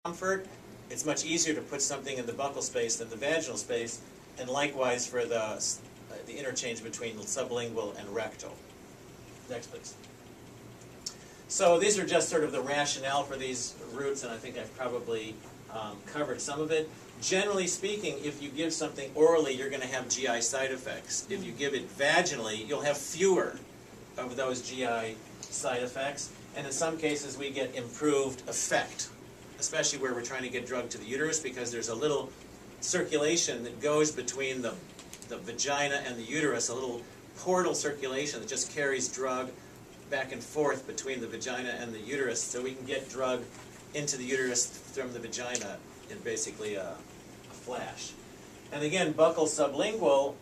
comfort, it's much easier to put something in the buccal space than the vaginal space, and likewise for the interchange between sublingual and rectal. Next, please. So these are just sort of the rationale for these routes, and I think I've probably covered some of it. Generally speaking, if you give something orally, you're going to have GI side effects. If you give it vaginally, you'll have fewer of those GI side effects, and in some cases we get improved effect, especially where we're trying to get drug to the uterus, because there's a little circulation that goes between the vagina and the uterus, a little portal circulation that just carries drug back and forth between the vagina and the uterus, so we can get drug into the uterus from the vagina in basically a flash. And again, buccal sublingual,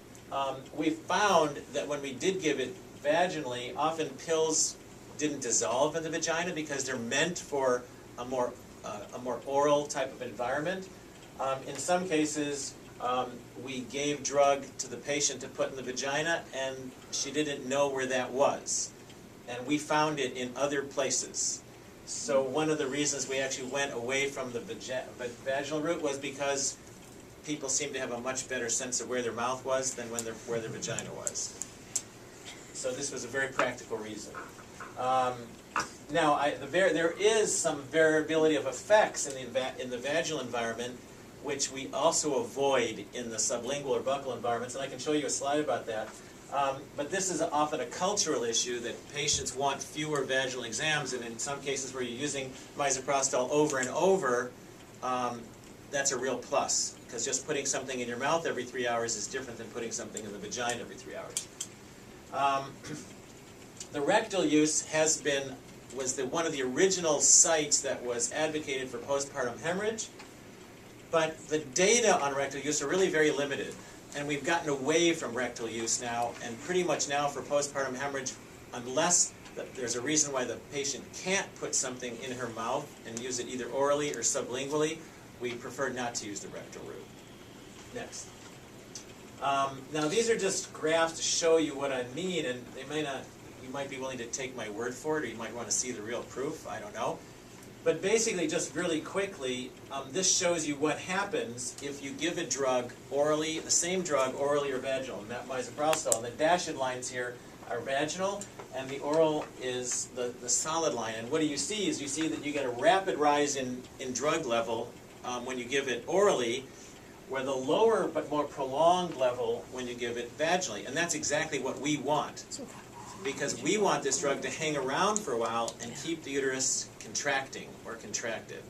we found that when we did give it vaginally, often pills didn't dissolve in the vagina because they're meant for a more oral type of environment. In some cases, we gave drug to the patient to put in the vagina, and she didn't know where that was. And we found it in other places. So one of the reasons we actually went away from the vaginal route was because people seemed to have a much better sense of where their mouth was than where their vagina was. So this was a very practical reason. Now, there is some variability of effects in the vaginal environment, which we also avoid in the sublingual or buccal environments, and I can show you a slide about that. But this is often a cultural issue that patients want fewer vaginal exams, and in some cases where you're using misoprostol over and over, that's a real plus, because just putting something in your mouth every 3 hours is different than putting something in the vagina every 3 hours. The rectal use was one of the original sites that was advocated for postpartum hemorrhage, but the data on rectal use are really very limited. And we've gotten away from rectal use now, and pretty much now for postpartum hemorrhage, unless there's a reason why the patient can't put something in her mouth and use it either orally or sublingually, we prefer not to use the rectal route. Next. Now these are just graphs to show you what I mean, and you might be willing to take my word for it, or you might want to see the real proof, I don't know. But basically, just really quickly, this shows you what happens if you give a drug orally, the same drug orally or vaginal, not misoprostol. And the dashed lines here are vaginal, and the oral is the solid line. And what you see is that you get a rapid rise in drug level when you give it orally, where the lower but more prolonged level when you give it vaginally. And that's exactly what we want, because we want this drug to hang around for a while and keep the uterus contracting or contracted.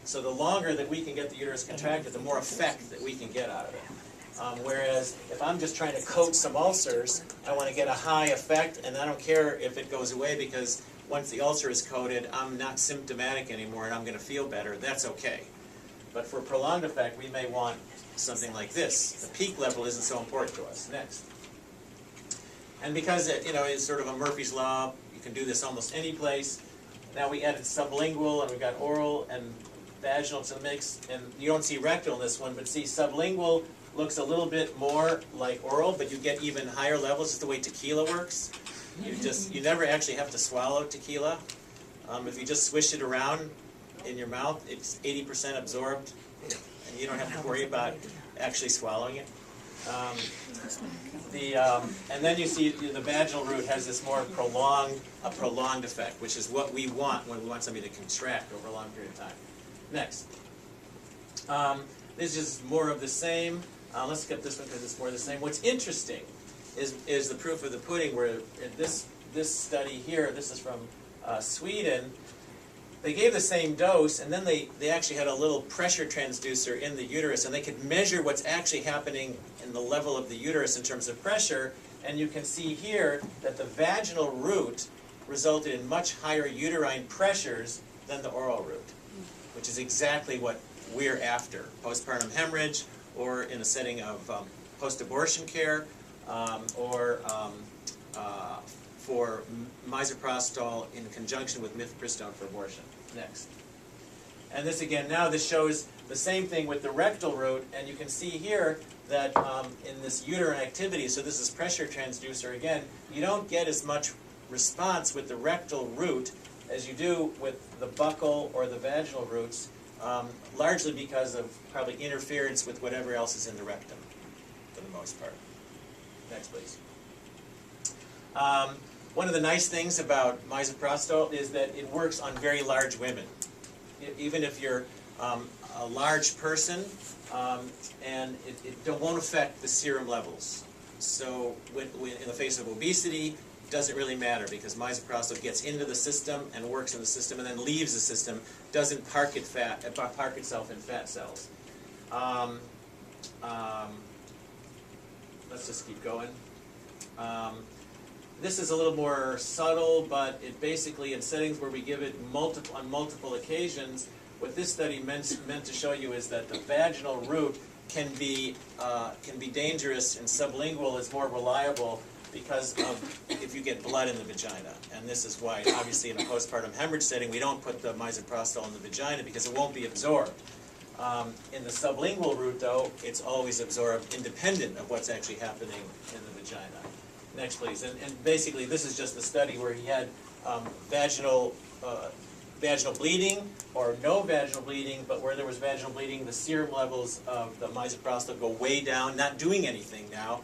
So the longer that we can get the uterus contracted, the more effect that we can get out of it. Whereas if I'm just trying to coat some ulcers, I want to get a high effect, and I don't care if it goes away, because once the ulcer is coated, I'm not symptomatic anymore and I'm going to feel better. That's okay. But for prolonged effect, we may want something like this. The peak level isn't so important to us. Next. And because it's sort of a Murphy's Law, you can do this almost any place. Now we added sublingual, and we've got oral and vaginal to the mix. And you don't see rectal in this one, but see, sublingual looks a little bit more like oral, but you get even higher levels. It's the way tequila works. You never actually have to swallow tequila. If you just swish it around in your mouth, it's 80% absorbed, and you don't have to worry about actually swallowing it. And then you see the vaginal route has this more prolonged effect, which is what we want when we want somebody to contract over a long period of time. Next. This is more of the same. Let's skip this one because it's more of the same. What's interesting is the proof of the pudding, where this study here, this is from Sweden. They gave the same dose, and then they actually had a little pressure transducer in the uterus, and they could measure what's actually happening in the level of the uterus in terms of pressure, and you can see here that the vaginal route resulted in much higher uterine pressures than the oral route, which is exactly what we're after. Postpartum hemorrhage, or in a setting of post-abortion care, or for misoprostol in conjunction with mifepristone for abortion. Next. And this again, now this shows the same thing with the rectal route, and you can see here that in this uterine activity, so this is pressure transducer again, you don't get as much response with the rectal route as you do with the buccal or the vaginal routes largely because of probably interference with whatever else is in the rectum, for the most part. Next, please. One of the nice things about misoprostol is that it works on very large women. Even if you're a large person, and it won't affect the serum levels. So when in the face of obesity, it doesn't really matter because misoprostol gets into the system and works in the system and then leaves the system, doesn't park itself in fat cells. Let's just keep going. This is a little more subtle, but it basically, in settings where we give it on multiple occasions, what this study meant to show you is that the vaginal route can be dangerous, and sublingual is more reliable because of if you get blood in the vagina. And this is why, obviously, in a postpartum hemorrhage setting, we don't put the misoprostol in the vagina because it won't be absorbed. In the sublingual route, though, it's always absorbed independent of what's actually happening in the vagina. Next, please. And basically, this is just the study where he had vaginal bleeding or no vaginal bleeding, but where there was vaginal bleeding, the serum levels of the misoprostol go way down, not doing anything now.